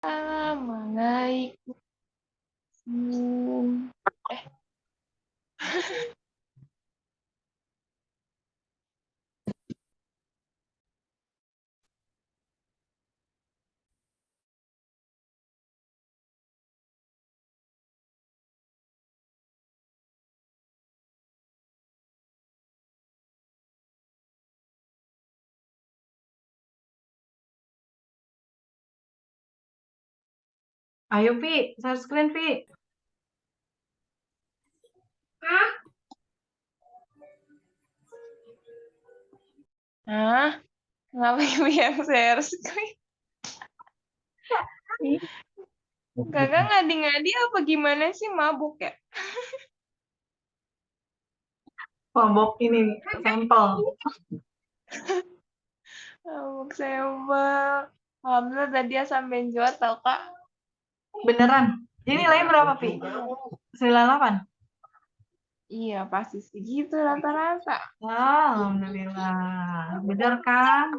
Assalamualaikum. Eh, Ayo, Pi, share screen, Pi. ah, kenapa ibu yang share screen? Kakak ngadi-ngadi apa gimana sih mabuk ya? Mabok ini sampel. Mabuk sampel. Alhamdulillah tadi asam benjoat tau kak. Beneran. Ini nilainya berapa, Pi? Iya. 98. Iya pasti segitu rata-rata. Alhamdulillah. Bener kan?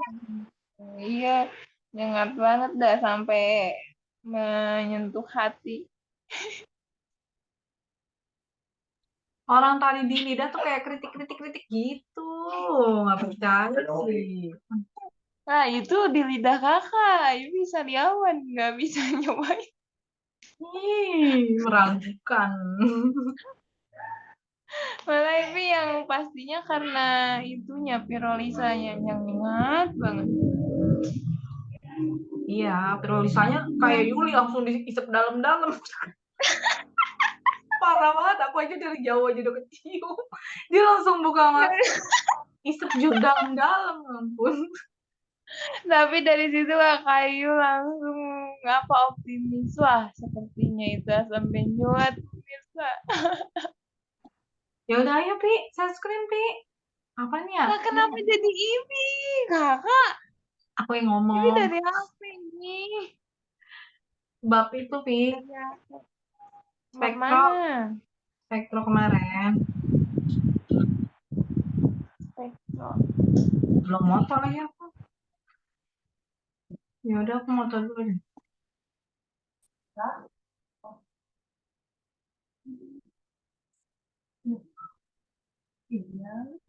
Iya, nyengat banget dah sampai menyentuh hati. Orang tadi di lidah tuh kayak kritik-kritik-kritik gitu. Nggak percaya sih. Nah itu di lidah kakak, ibu bisa diawan, nggak bisa nyobain. Ih, meragukan. Malah itu yang pastinya karena itunya pirolisanya yang nyengat banget. Iya, penulisannya kayak Yuli langsung diisep dalam-dalam. Parah banget, aku aja dari jauh aja udah kecium. Dia langsung buka mata, isep juga dalam-dalam, ampun. Tapi dari situ Kak Kayu langsung ngapa optimis, wah sepertinya itu asam benjoat pemirsa. Ya udah ayo, Pi, sunscreen, Pi. Apa nih ya? Nah kenapa jadi ini kakak? Aku yang Ini ngomong. dari apa ini? Bab itu, Pi. Dari apa? Bab Spektro, mana? spektro kemarin. Spektro. Belum motor lagi aku. Ya udah aku motor dulu deh. Iya.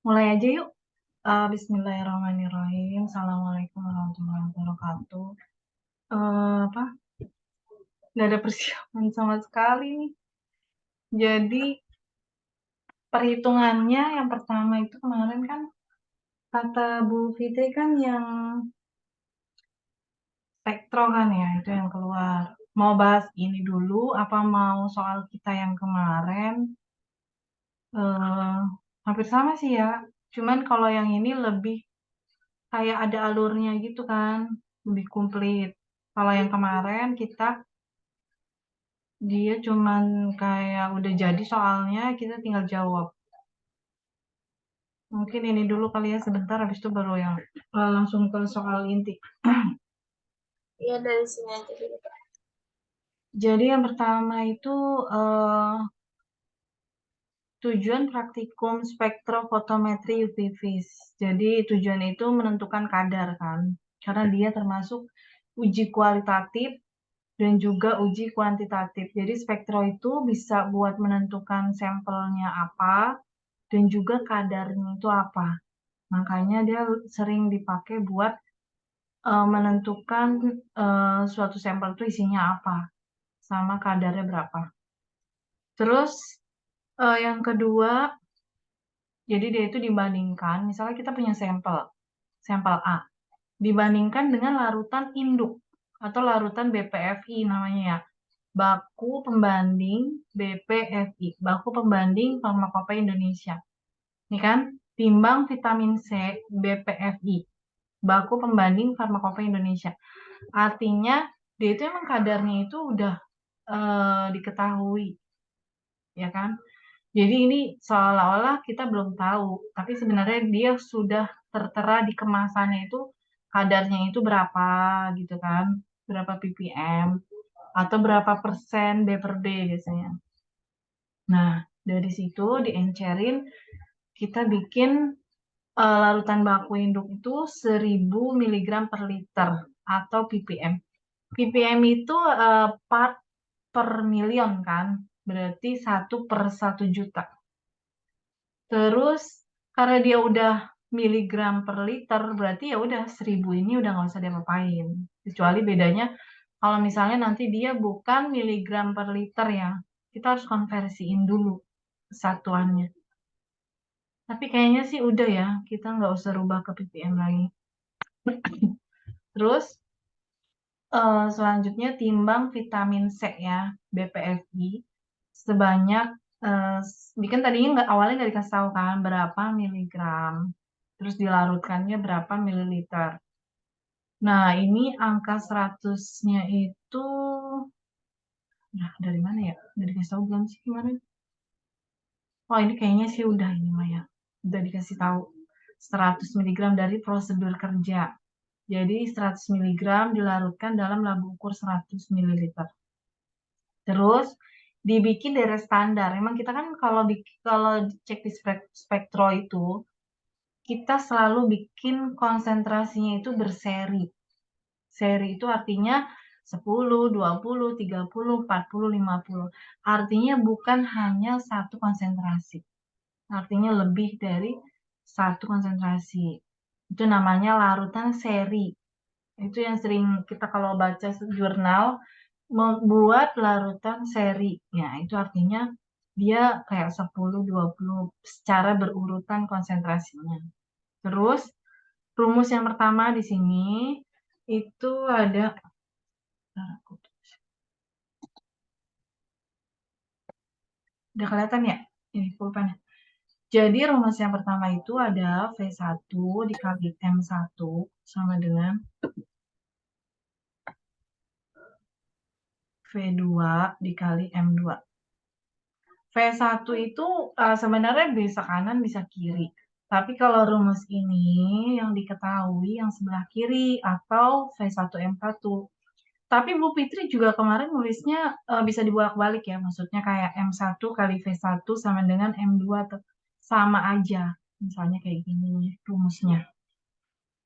Mulai aja yuk. Bismillahirrahmanirrahim. Assalamualaikum warahmatullahi wabarakatuh. Apa? Nggak ada persiapan sama sekali nih. Jadi perhitungannya yang pertama itu kemarin kan kata Bu Fitri kan yang spektro kan ya, itu yang keluar. Mau bahas ini dulu, apa mau soal kita yang kemarin? eh Hampir sama sih ya. Cuman kalau yang ini lebih kayak ada alurnya gitu kan, lebih komplit. Kalau yang kemarin dia cuman kayak udah jadi soalnya, kita tinggal jawab. Mungkin ini dulu kali ya sebentar, habis itu baru yang langsung ke soal inti. Iya dari sini aja dulu. Jadi yang pertama itu eh, tujuan praktikum spektrofotometri UV-Vis. Jadi tujuan itu menentukan kadar kan, karena dia termasuk uji kualitatif dan juga uji kuantitatif. Jadi spektro itu bisa buat menentukan sampelnya apa dan juga kadarnya itu apa. Makanya dia sering dipakai buat menentukan suatu sampel itu isinya apa sama kadarnya berapa. Terus yang kedua, jadi dia itu dibandingkan, misalnya kita punya sampel, sampel A, dibandingkan dengan larutan induk atau larutan BPFI namanya ya. Baku pembanding BPFI, baku pembanding Farmakopeia Indonesia. Ini kan, timbang vitamin C BPFI, baku pembanding Farmakopeia Indonesia. Artinya dia itu emang kadarnya itu udah diketahui, ya kan? Jadi ini seolah-olah kita belum tahu, tapi sebenarnya dia sudah tertera di kemasannya itu kadarnya itu berapa gitu kan, berapa ppm atau berapa persen B per D biasanya. Nah, dari situ diencerin, kita bikin larutan baku induk itu 1000 miligram per liter atau ppm. ppm itu part per million kan, berarti 1/1 juta. Terus karena dia udah miligram per liter, berarti ya udah 1000 ini udah nggak usah diapa-apain. Kecuali bedanya kalau misalnya nanti dia bukan miligram per liter ya, kita harus konversiin dulu satuannya. Tapi kayaknya sih udah ya, kita nggak usah rubah ke ppm lagi. Terus selanjutnya timbang vitamin C ya, BPFI sebanyak kan tadinya nggak, awalnya nggak dikasih tahu kan berapa miligram, terus dilarutkannya berapa mililiter. Nah ini angka 100-nya itu, nah dari mana ya? Udah dikasih tahu belum sih kemarin? Oh ini kayaknya sih udah ini mah ya, udah dikasih tahu 100 miligram dari prosedur kerja. Jadi 100 miligram dilarutkan dalam labu ukur 100 mililiter. Terus dibikin dari standar. Emang kita kan kalau cek di spektro itu kita selalu bikin konsentrasinya itu berseri. Seri itu artinya 10, 20, 30, 40, 50. Artinya bukan hanya satu konsentrasi. Artinya lebih dari satu konsentrasi. Itu namanya larutan seri. Itu yang sering kita kalau baca jurnal, membuat larutan seri. Ya, itu artinya dia kayak 10, 20 secara berurutan konsentrasinya. Terus rumus yang pertama di sini itu ada, udah kelihatan ya? Ini pulpennya. Jadi rumus yang pertama itu ada V1 dikali M1 sama dengan V2 dikali M2. V1 itu sebenarnya bisa kanan bisa kiri. Tapi kalau rumus ini yang diketahui yang sebelah kiri atau V1 M1. Tapi Bu Fitri juga kemarin nulisnya bisa dibolak-balik ya. Maksudnya kayak M1 kali V1 sama dengan M2 sama aja. Misalnya kayak gini rumusnya.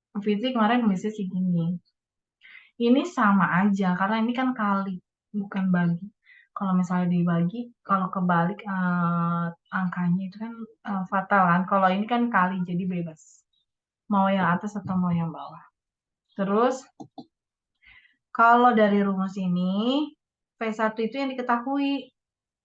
Bu Fitri kemarin nulisnya segini. Ini sama aja karena ini kan kali, bukan bagi. Kalau misalnya dibagi, kalau kebalik angkanya itu kan fatal kan. Kalau ini kan kali, jadi bebas. Mau yang atas atau mau yang bawah. Terus, kalau dari rumus ini, V1 itu yang diketahui,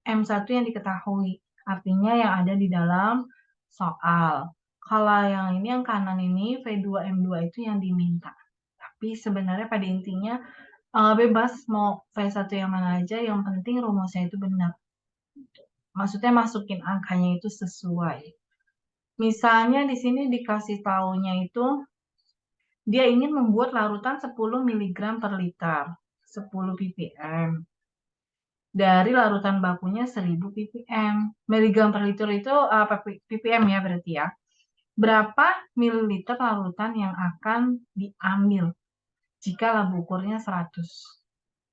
M1 yang diketahui. Artinya yang ada di dalam soal. Kalau yang ini, yang kanan ini, V2, M2 itu yang diminta. Tapi sebenarnya pada intinya bebas mau V1 yang mana aja, yang penting rumusnya itu benar. Maksudnya masukin angkanya itu sesuai. Misalnya di sini dikasih taunya itu dia ingin membuat larutan 10 mg per liter, 10 ppm. Dari larutan bakunya 1000 ppm. Miligram per liter itu ppm ya berarti ya. Berapa mililiter larutan yang akan diambil jika laba ukurnya 100?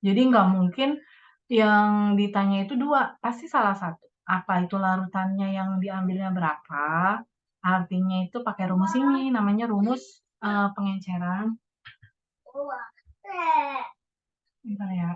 Jadi nggak mungkin yang ditanya itu dua, pasti salah satu. Apa itu larutannya yang diambilnya berapa? Artinya itu pakai rumus ini, namanya rumus pengenceran. Bentar ya.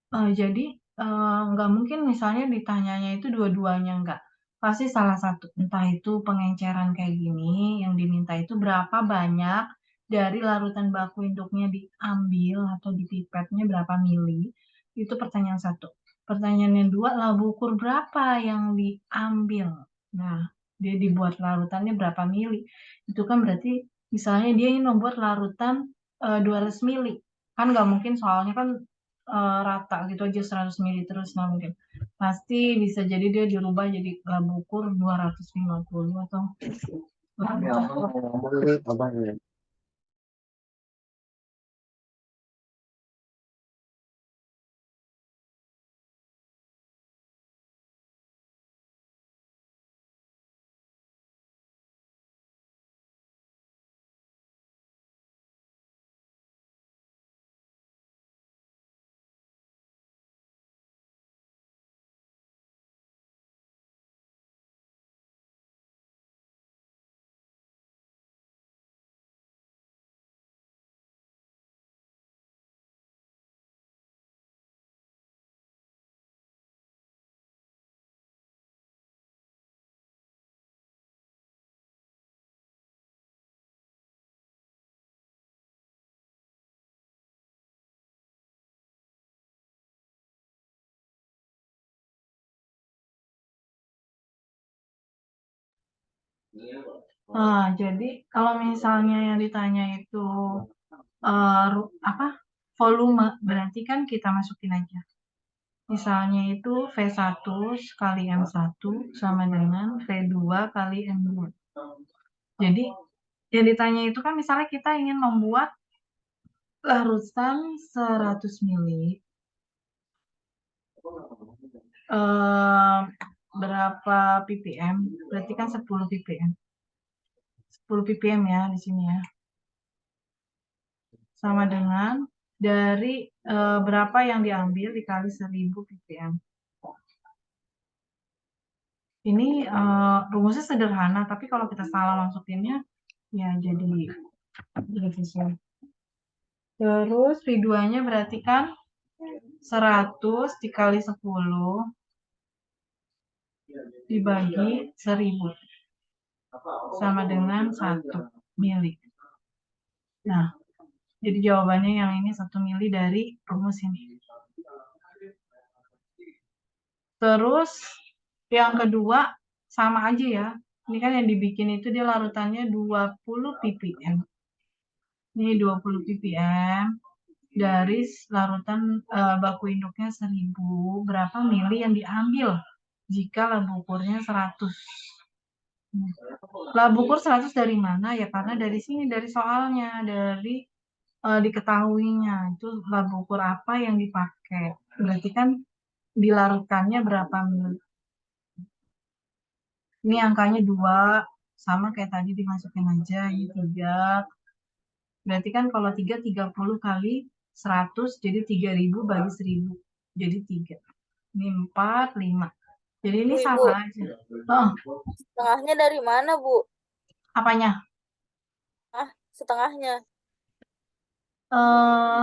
Jadi nggak mungkin misalnya ditanyanya itu dua-duanya nggak. Pasti salah satu. Entah itu pengenceran kayak gini, yang diminta itu berapa banyak dari larutan baku induknya diambil atau dipipetnya berapa mili. Itu pertanyaan satu. Pertanyaan yang dua, laba ukur berapa yang diambil. Nah, dia dibuat larutannya berapa mili. Itu kan berarti misalnya dia ingin membuat larutan 200 mili. Kan nggak mungkin soalnya kan rata gitu aja 100 mili terus nggak mungkin. Pasti bisa jadi dia dirubah jadi laba ukur 250 atau jadi kalau misalnya yang ditanya itu apa volume, berarti kan kita masukin aja. Misalnya itu V1 kali M1 sama dengan V2 kali M2. Jadi yang ditanya itu kan misalnya kita ingin membuat larutan 100 mili. Berapa ppm? Berarti kan 10 ppm. 10 ppm ya di sini ya. Sama dengan dari berapa yang diambil dikali 1000 ppm. Ini rumusnya sederhana, tapi kalau kita salah masukinnya, ya jadi susah. Terus V2-nya berarti kan 100 dikali 10 dibagi 1000 sama dengan 1 mili. Nah, jadi jawabannya yang ini 1 mili dari rumus ini. Terus yang kedua sama aja ya. Ini kan yang dibikin itu dia larutannya 20 ppm. Ini 20 ppm dari larutan baku induknya 1000. Berapa mili yang diambil jika laba ukurnya 100? Laba ukur 100 dari mana? Ya karena dari sini, dari soalnya, dari diketahuinya. Itu laba ukur apa yang dipakai. Berarti kan dilarutkannya berapa mili. Ini angkanya 2, sama kayak tadi dimasukin aja. Ini 3. Berarti kan kalau 3, 30 kali 100, jadi 3.000 bagi 1.000. Jadi 3. Ini 4, 5. Jadi ini Bu, Ibu, sama aja. Oh, setengahnya dari mana, Bu? apanya? Setengahnya.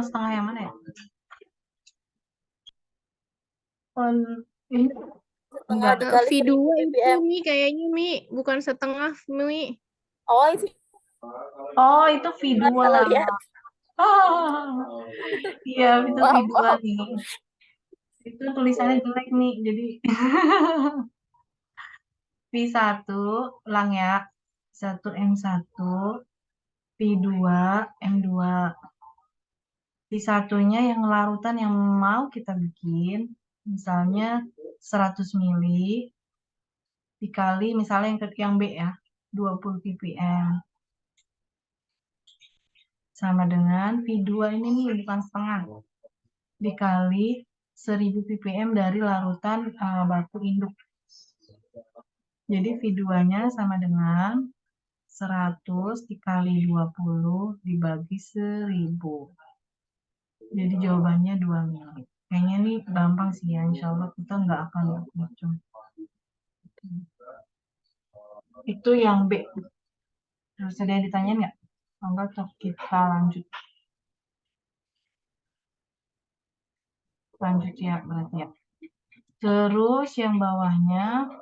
Setengah yang mana ya? Ini Setengah enggak. dikali V2 1000 itu ppm. Mi kayaknya Mi, bukan setengah Mi. Oh, itu Oh, itu V2. salah lihat. Oh, iya, itu Maaf, V2 maaf. nih. Itu tulisannya jelek nih, jadi V1, ulang ya. 1 M1, V2, M2. V1-nya yang larutan yang mau kita bikin, misalnya 100 mili, dikali misalnya yang B ya, 20 ppm. Sama dengan V2 ini nih, bukan setengah. Dikali 1000 ppm dari larutan baku induk. Jadi V2-nya sama dengan 100 dikali 20 dibagi 1000. Jadi jawabannya 2 mili. Kayaknya nih gampang sih ya, insya Allah kita nggak akan hitung. Itu yang B. Terus ada yang ditanyain nggak? Enggak, kita lanjut. Lanjut ya, berarti ya. Terus yang bawahnya,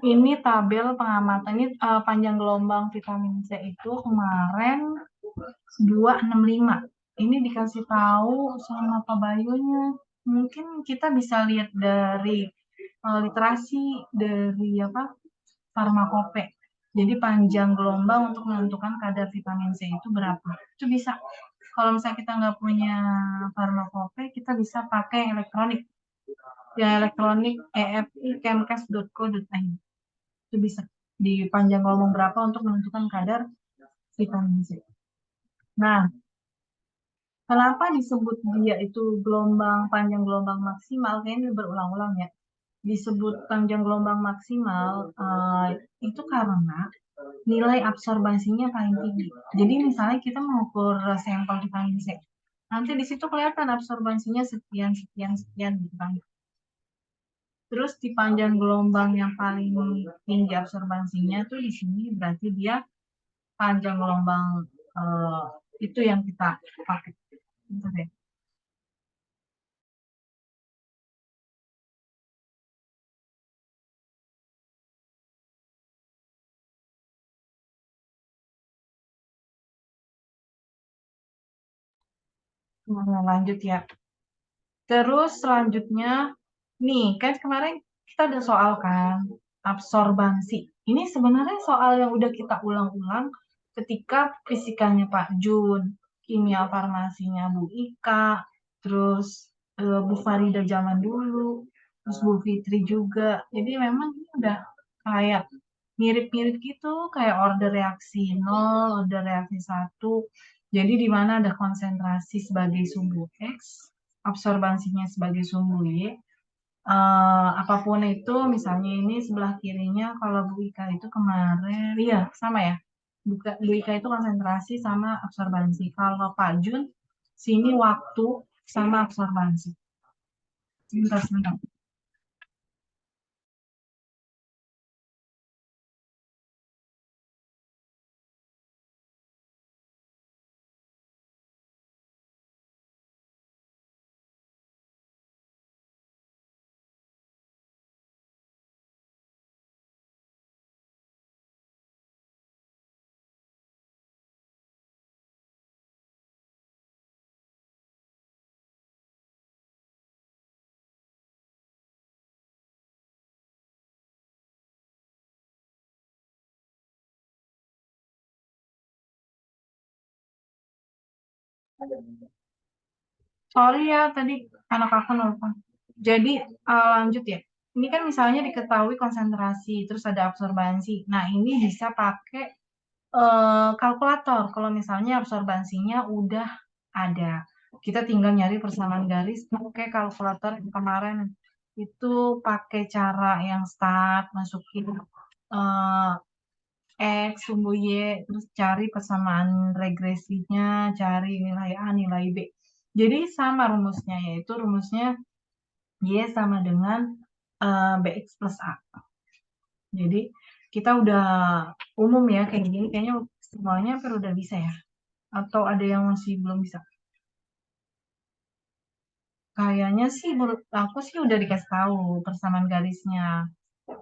ini tabel pengamatan. Ini panjang gelombang vitamin C itu kemarin 265. Ini dikasih tahu sama Pak Bayunya. Mungkin kita bisa lihat dari literasi dari farmakope. Jadi panjang gelombang untuk menentukan kadar vitamin C itu berapa. Itu bisa. Kalau misalnya kita nggak punya farmakope, kita bisa pakai elektronik. Ya, elektronik efkemkes.co.id. Itu bisa. Di panjang gelombang berapa untuk menentukan kadar vitamin C. Nah, kenapa disebut dia itu panjang gelombang maksimal? Kayaknya berulang-ulang ya. Disebut panjang gelombang maksimal itu karena nilai absorbansinya paling tinggi. Jadi misalnya kita mengukur sampel vitamin C, nanti di situ kelihatan absorbansinya sekian, sekian, sekian gitu kan. Terus di panjang gelombang yang paling tinggi absorbansinya tuh di sini berarti dia panjang gelombang itu yang kita pakai. Gitu deh. Nah, lanjut ya. Terus selanjutnya, nih kan kemarin kita ada soal kan, absorbansi. Ini sebenarnya soal yang udah kita ulang-ulang ketika fisikanya Pak Jun, kimia farmasinya Bu Ika, terus Bu Farida zaman dulu, terus Bu Fitri juga. Jadi memang ini udah kayak mirip-mirip gitu, kayak order reaksi 0, order reaksi 1. Jadi di mana ada konsentrasi sebagai sumbu X, absorbansinya sebagai sumbu Y. Apapun itu, misalnya ini sebelah kirinya, kalau Bu Ika itu kemarin, iya sama ya. Bu Ika itu konsentrasi sama absorbansi. Kalau Pak Jun, sini waktu sama absorbansi. Sebentar, sebentar. Sorry ya, tadi anak aku nelfon. Jadi lanjut ya. Ini kan misalnya diketahui konsentrasi, terus ada absorbansi. Nah, ini bisa pakai kalkulator. Kalau misalnya absorbansinya udah ada. Kita tinggal nyari persamaan garis pakai kalkulator yang kemarin itu pakai cara yang start, masukin X, sumbu Y, terus cari persamaan regresinya, cari nilai A, nilai B. Jadi sama rumusnya, yaitu rumusnya Y sama dengan BX plus A. Jadi kita udah umum ya kayak gini, kayaknya semuanya hampir udah bisa ya. Atau ada yang masih belum bisa? Kayaknya sih menurut aku sih udah dikasih tahu persamaan garisnya.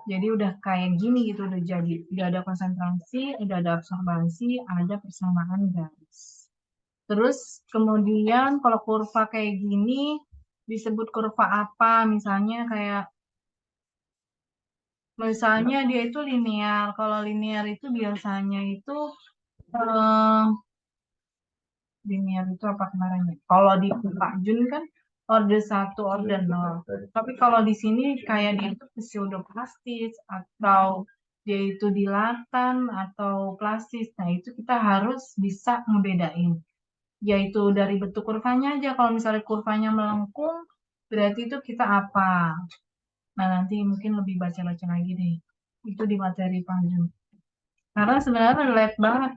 Jadi udah kayak gini gitu udah jadi. Udah ada konsentrasi, udah ada absorbansi, ada persamaan garis. Terus kemudian kalau kurva kayak gini disebut kurva apa? Misalnya dia itu linear. Kalau linear itu biasanya itu eh, linear itu apa kemarinnya? Kalau di Pak Jun kan order 1, order 0. Tapi kalau di sini kayak dia itu pseudoplastis atau dia itu dilatan atau plastis. Nah, itu kita harus bisa ngebedain. Yaitu dari bentuk kurvanya aja. Kalau misalnya kurvanya melengkung, berarti itu kita apa? Nah, nanti mungkin lebih baca-baca lagi deh. Itu di materi Pak Jun. Karena sebenarnya relate banget.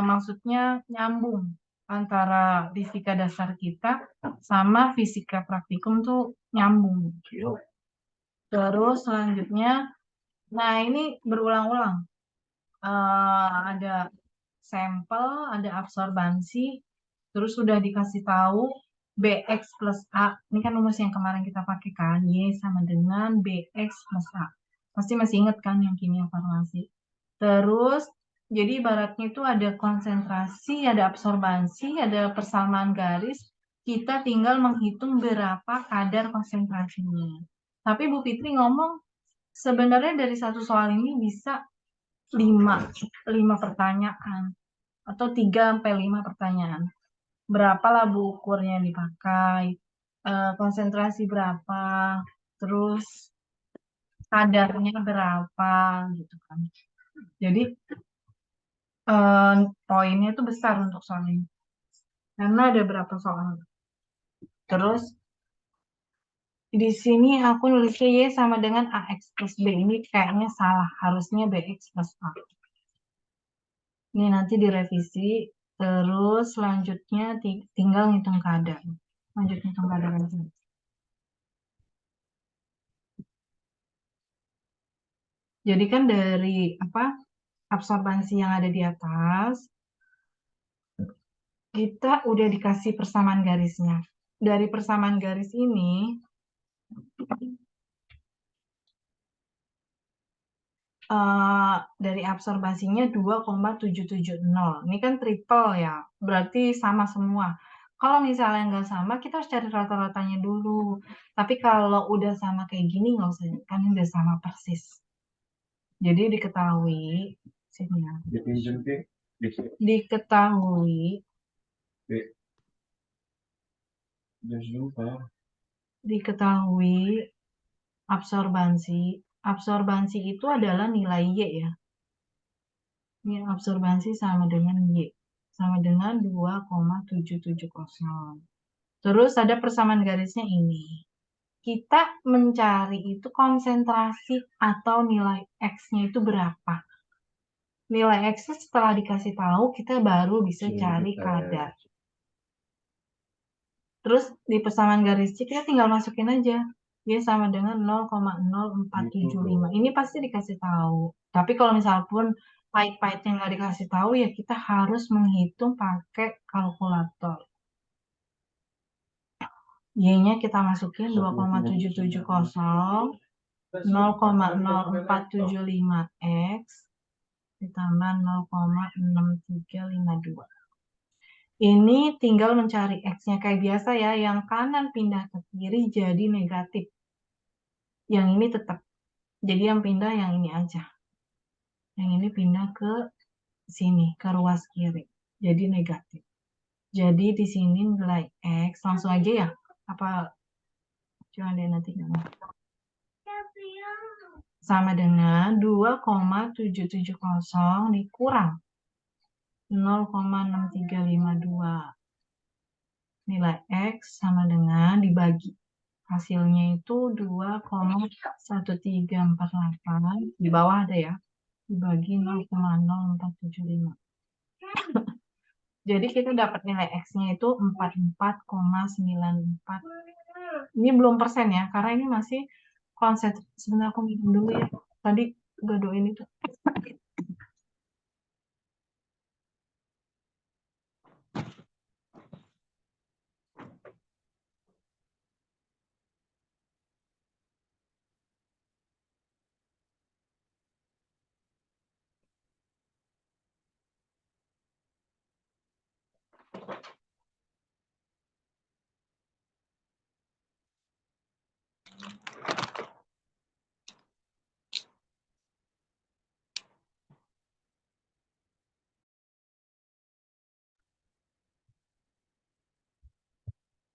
Maksudnya nyambung antara fisika dasar kita sama fisika praktikum tuh nyambung. Terus selanjutnya, nah ini berulang-ulang. Ada sampel, ada absorbansi, terus sudah dikasih tahu BX plus A. Ini kan rumus yang kemarin kita pakai kan, Y sama dengan BX plus A. Pasti masih ingat kan yang kimia farmasi. Terus, jadi ibaratnya itu ada konsentrasi, ada absorbansi, ada persamaan garis. Kita tinggal menghitung berapa kadar konsentrasinya. Tapi Bu Fitri ngomong, sebenarnya dari satu soal ini bisa 5 pertanyaan. Atau 3-5 pertanyaan. Berapa lah Bu ukurnya yang dipakai, konsentrasi berapa, terus kadarnya berapa, gitu kan. Jadi, poinnya itu besar untuk soal ini. Karena ada berapa soal. Terus di sini aku nulisnya Y sama dengan AX plus B. Ini kayaknya salah. Harusnya BX plus A. Ini nanti direvisi. Terus selanjutnya tinggal ngitung kadar. Lanjut ngitung kadar aja. Jadi kan dari absorbansi yang ada di atas, kita udah dikasih persamaan garisnya. Dari persamaan garis ini, dari absorbasinya 2,770. Ini kan triple ya, berarti sama semua. Kalau misalnya nggak sama, kita harus cari rata-ratanya dulu. Tapi kalau udah sama kayak gini, nggak usah, kan udah sama persis. Jadi diketahui, sini ya. Diketahui absorbansi itu adalah nilai Y ya. Ini absorbansi sama dengan Y. Sama dengan 2,770. Terus ada persamaan garisnya ini. Kita mencari itu konsentrasi atau nilai X-nya itu berapa. Nilai X setelah dikasih tahu, kita baru bisa cari kadar. Terus di persamaan garis C, kita tinggal masukin aja. Y sama dengan 0,0475. Ini pasti dikasih tahu. Tapi kalau misalnya pun pahit-pahit yang nggak dikasih tahu, ya kita harus menghitung pakai kalkulator. Y-nya kita masukin 2,770, 0,0475 X, ditambah 0,6352. Ini tinggal mencari X-nya kayak biasa ya, yang kanan pindah ke kiri jadi negatif. Yang ini tetap. Jadi yang pindah yang ini aja. Yang ini pindah ke sini, ke ruas kiri. Jadi negatif. Jadi di sini nilai X, langsung aja ya? Apa? Coba deh nanti gimana. Sama dengan 2,770 dikurang 0,6352. Nilai X sama dengan dibagi. Hasilnya itu 2,1348. Di bawah ada ya. dibagi 0,0475. Jadi kita dapat nilai X-nya itu 44,94. Ini belum persen ya, karena ini masih konsen. Sebenarnya aku minum dulu ya. Tadi gadoin itu.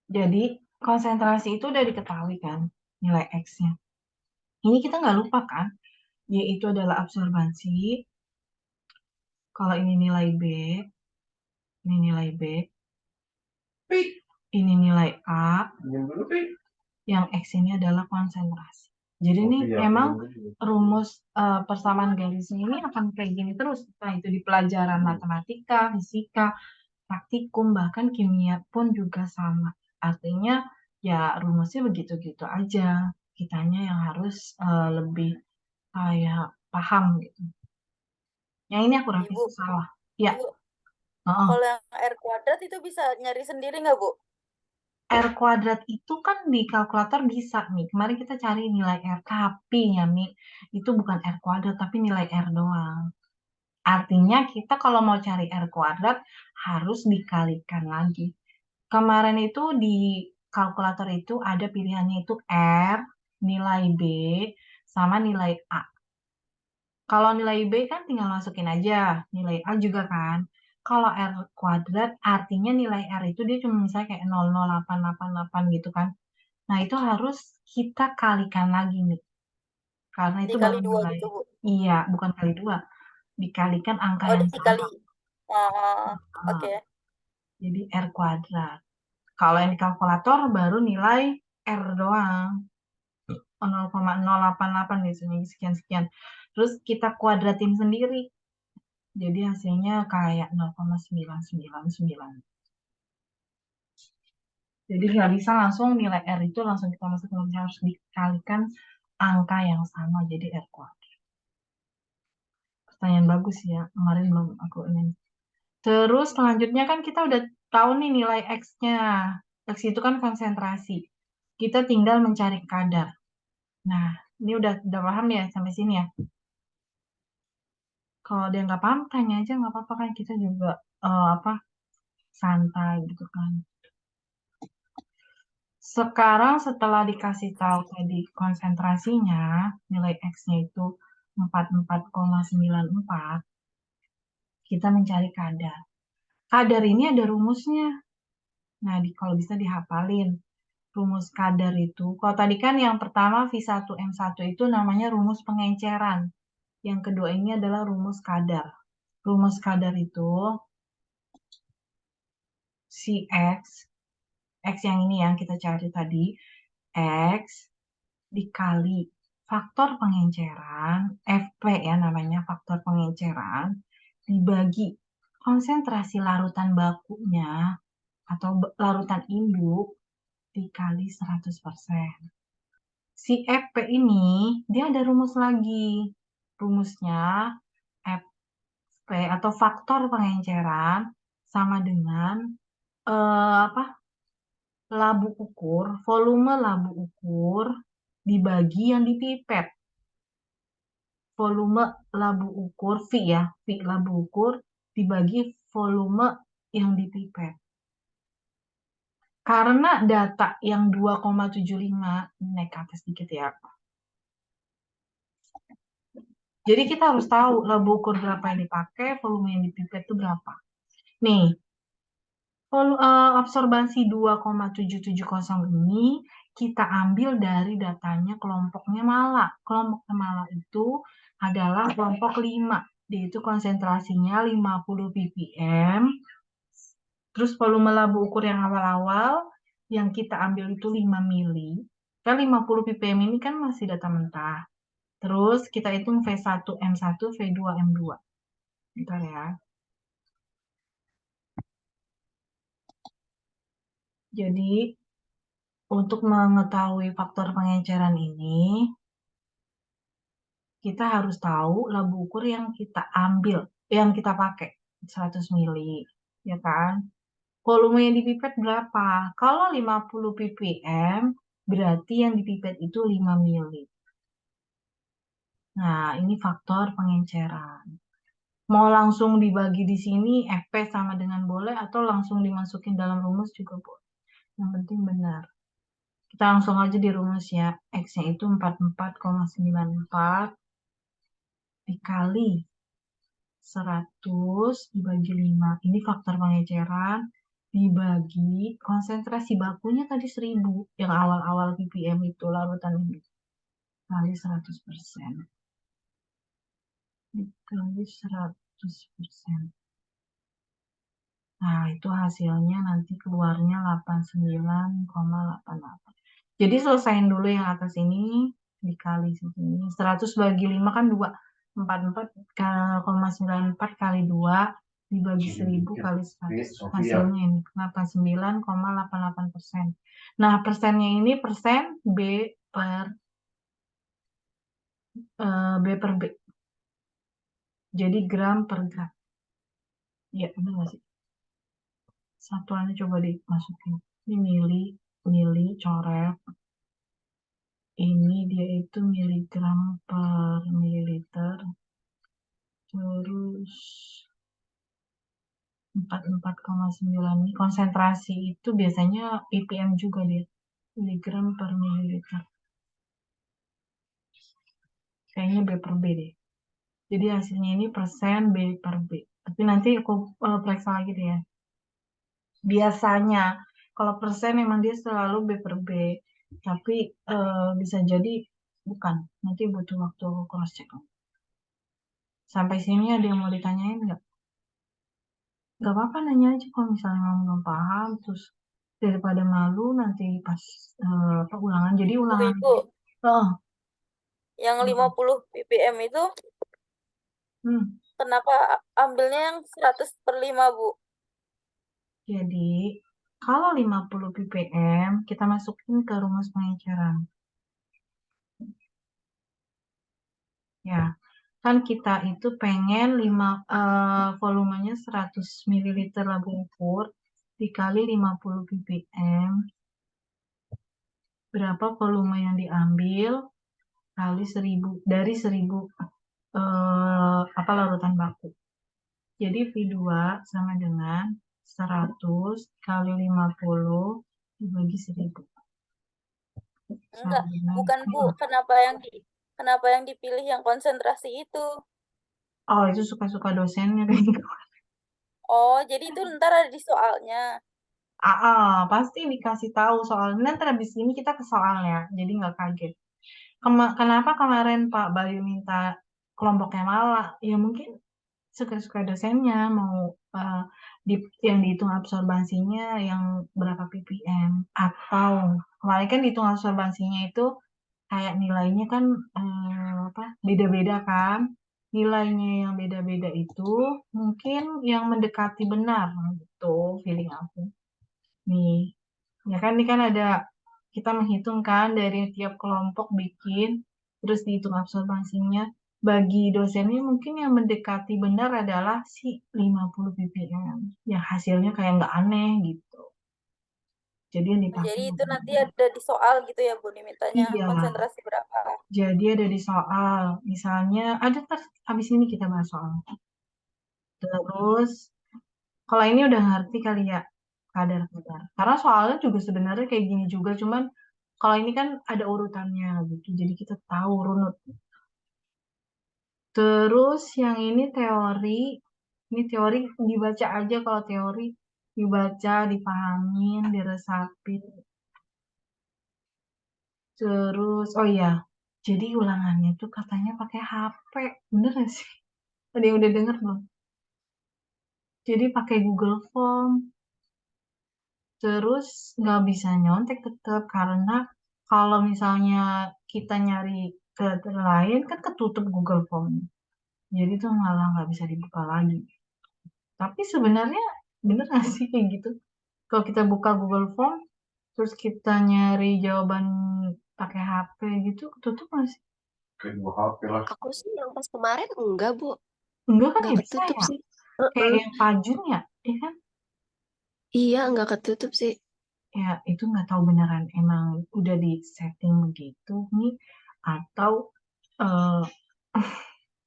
Jadi konsentrasi itu udah diketahui kan, nilai X-nya. Ini kita nggak lupa kan, yaitu adalah absorbansi. Kalau ini nilai B, ini nilai B, ini nilai A, yang X ini adalah konsentrasi. Jadi ini memang rumus persamaan garisnya ini akan kayak gini terus. Nah, itu di pelajaran matematika, fisika, praktikum, bahkan kimia pun juga sama. Artinya ya rumusnya begitu-gitu aja. Kitanya yang harus lebih kayak paham gitu. Yang ini aku revisi Ibu, salah. Ya, Ibu, heeh. kalau yang R kuadrat itu bisa nyari sendiri nggak, Bu? R kuadrat itu kan di kalkulator bisa, Mi. Kemarin kita cari nilai R, tapi ya, Mi, itu bukan R kuadrat, tapi nilai R doang. Artinya kita kalau mau cari R kuadrat harus dikalikan lagi. Kemarin itu di kalkulator itu ada pilihannya itu R, nilai B, sama nilai A. Kalau nilai B kan tinggal masukin aja, nilai A juga kan. Kalau R kuadrat artinya nilai R itu dia cuma misalnya kayak 0,0888 gitu kan. Nah, itu harus kita kalikan lagi nih. Karena itu baru Dikali 2 nilai. gitu, Bu. Iya, bukan kali 2. Dikalikan angka Oh, yang dikali. sama. Oke. Jadi R kuadrat. Kalau yang di kalkulator baru nilai R doang. 0,088 biasanya sekian-sekian. Terus kita kuadratin sendiri. Jadi hasilnya kayak 0,999. Jadi nggak bisa langsung nilai R itu langsung kita masukkan, harus dikalikan angka yang sama, jadi R kuadrat. Pertanyaan bagus ya, kemarin belum aku ini. Terus selanjutnya kan kita udah tahu nih nilai X-nya. X itu kan konsentrasi. Kita tinggal mencari kadar. Nah, ini udah paham ya sampai sini ya. Kalau dia nggak paham, tanya aja nggak apa-apa kan, kita juga santai gitu kan. Sekarang setelah dikasih tahu tadi konsentrasinya, nilai X-nya itu 44,94, kita mencari kadar. Kadar ini ada rumusnya. Nah, kalau bisa dihafalin. Rumus kadar itu, kalau tadi kan yang pertama V1M1 itu namanya rumus pengenceran. Yang kedua ini adalah rumus kadar. Rumus kadar itu si X yang ini yang kita cari tadi, X dikali faktor pengenceran, Fp ya namanya faktor pengenceran, dibagi konsentrasi larutan bakunya atau larutan induk dikali 100%. Si Fp ini, dia ada rumus lagi. Rumusnya Fp atau faktor pengenceran sama dengan labu ukur, volume labu ukur dibagi yang dipipet. Volume labu ukur, V ya, V labu ukur dibagi volume yang dipipet. Karena data yang 2,75, naik ke atas sedikit ya. Jadi kita harus tahu labu ukur berapa yang dipakai, volume yang dipipet itu berapa. Nih, absorbansi 2,770 ini kita ambil dari datanya kelompoknya Mala. Kelompoknya Mala itu adalah kelompok 5, yaitu konsentrasinya 50 ppm. Terus volume labu ukur yang awal-awal yang kita ambil itu 5 mili. Kan 50 ppm ini kan masih data mentah. Terus kita hitung V1 M1, V2 M2. Bentar ya. Jadi untuk mengetahui faktor pengenceran ini, kita harus tahu labu ukur yang kita ambil, yang kita pakai 100 mili, ya kan? Volume yang dipipet berapa? Kalau 50 ppm, berarti yang dipipet itu 5 mili. Nah, ini faktor pengenceran. Mau langsung dibagi di sini, FP sama dengan boleh, atau langsung dimasukin dalam rumus juga boleh. Yang penting benar. Kita langsung aja di rumus ya. X-nya itu 44,94 dikali 100 dibagi 5. Ini faktor pengenceran dibagi konsentrasi bakunya tadi 1000. Yang awal-awal ppm itu larutan ini. Kali 100%. Dikali 100%. Nah, itu hasilnya nanti keluarnya 89,88. Jadi selesaiin dulu yang atas ini dikali sini. 100 bagi 5 kan 2. 44,94 kali 2 dibagi 1000 kali 100. Hasilnya ini 89,88%. Nah, persennya ini persen B per B. Jadi gram per gram. Ya, benar nggak sih? Satuannya coba dimasukin. Ini mili, coret. Ini dia itu miligram per mililiter. Terus 44,9 ini konsentrasi itu biasanya ppm juga dia. Miligram per mililiter. Kayaknya B per B deh. Jadi hasilnya ini persen B per B. Tapi nanti aku periksa lagi deh ya. Biasanya kalau persen memang dia selalu B per B. Tapi bisa jadi bukan. Nanti butuh waktu cross check. Sampai sini ada yang mau ditanyain nggak? Nggak apa-apa nanya aja kalau misalnya kamu belum paham. Terus daripada malu nanti pas ulangan. Jadi Bu, ulangan. Ibu, Oh, yang 50 ppm itu hmm. kenapa ambilnya yang 100/5, Bu? Jadi kalau 50 ppm kita masukin ke rumus pengenceran. Ya, kan kita itu pengen volumenya 100 ml labu ukur dikali 50 ppm. Berapa volume yang diambil kali 1000 dari 1000 larutan baku. Jadi V2 sama dengan 100 kali 50 dibagi 1000. Enggak, bukan Bu. Kenapa yang dipilih yang konsentrasi itu? Oh, itu suka-suka dosennya kayaknya. Oh, jadi itu ntar ada di soalnya. Pasti dikasih tahu soalnya. Nanti habis ini kita ke soalnya, jadi nggak kaget. Kenapa kemarin Pak Bayu minta kelompoknya malah? Ya mungkin suka-suka dosennya mau yang dihitung absorbansinya yang berapa ppm, atau kemarin kan dihitung absorbansinya itu kayak nilainya kan beda-beda kan. Nilainya yang beda-beda itu mungkin yang mendekati benar gitu feeling aku. Nih, ya kan ini kan ada kita menghitungkan dari tiap kelompok bikin terus dihitung absorbansinya. Bagi dosennya mungkin yang mendekati benar adalah si 50 ppm. Ya hasilnya kayak nggak aneh gitu. Jadi yang dipakai. Jadi itu nanti ada di soal gitu ya, Bu, dimintanya Iya. konsentrasi berapa? Jadi ada di soal. Misalnya ada habis ini kita bahas soal. Terus kalau ini udah ngerti kali ya kadar-kadar. Karena soalnya juga sebenarnya kayak gini juga, cuman kalau ini kan ada urutannya gitu. Jadi kita tahu runut. Terus yang ini teori. Ini teori dibaca aja kalau teori dibaca, dipahamin, diresapin. Terus oh iya, jadi ulangannya tuh katanya pakai HP. Bener gak sih? Ada yang udah denger belum? Jadi pakai Google Form. Terus nggak bisa nyontek tetap karena kalau misalnya kita nyari lain kan ketutup Google Form. Jadi tuh malah nggak bisa dibuka lagi. Tapi sebenarnya bener nggak sih kayak gitu? Kalau kita buka Google Form, terus kita nyari jawaban pakai HP gitu, ketutup nggak sih? Aku sih yang pas kemarin enggak, Bu. Enggak kan Enggak ya bisa ketutup ya? sih. Kayak Heeh. yang Pajun ya, ya kan? Iya, enggak ketutup sih. Ya itu nggak tahu beneran emang udah di setting begitu nih atau eh,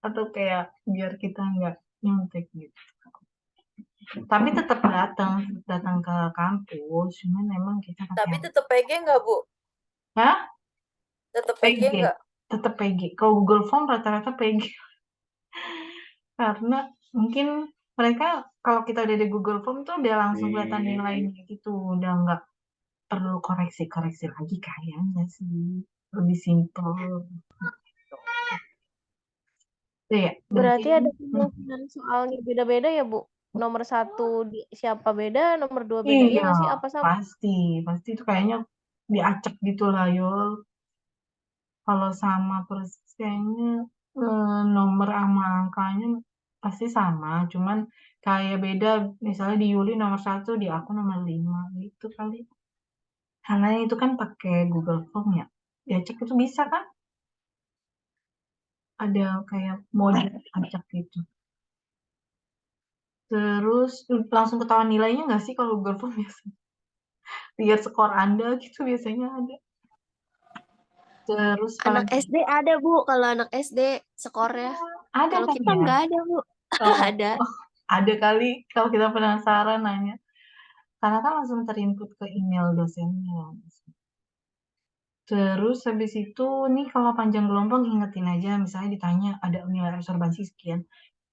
atau kayak biar kita nggak nyontek gitu. Tapi tetap datang ke kampus, cuman emang kita pakai Tapi tetap PG nggak, Bu? Hah? Tetap PG PG, nggak? tetap PG. Kalau Google Form rata-rata PG. Karena mungkin mereka kalau kita udah di Google Form tuh udah langsung kelihatan nilainya gitu, udah nggak perlu koreksi-koreksi lagi kayaknya sih. Lebih simple. Tuh ya, berarti Berarti ada kemungkinan soalnya beda-beda ya, Bu? Nomor 1 siapa beda, nomor 2 beda. Iya iya, nggak sih? Apa sama? pasti itu kayaknya diacak gitu lah, Yul. Kalau sama persis kayaknya nomor sama angkanya pasti sama, cuman kayak beda misalnya di Yuli nomor 1, di aku nomor 5 gitu kali. Karena itu kan pakai Google Form ya. Diacak itu bisa kan? Ada kayak mode acak gitu. Terus langsung ketahuan nilainya nggak sih kalau Google Form biasanya? Lihat skor Anda gitu biasanya ada. Terus Anak apalagi? SD ada, Bu. Kalau anak SD skornya. Ada Kalau kan kita ya? enggak ada, Bu. Oh, Ada. ada kali kalau kita penasaran nanya. Karena kan langsung terinput ke email dosennya. Terus habis itu nih kalau panjang gelombang ingetin aja, misalnya ditanya ada nilai absorbansi sekian,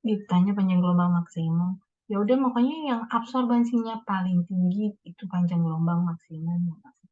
ditanya panjang gelombang maksimum. Ya udah makanya yang absorbansinya paling tinggi itu panjang gelombang maksimum.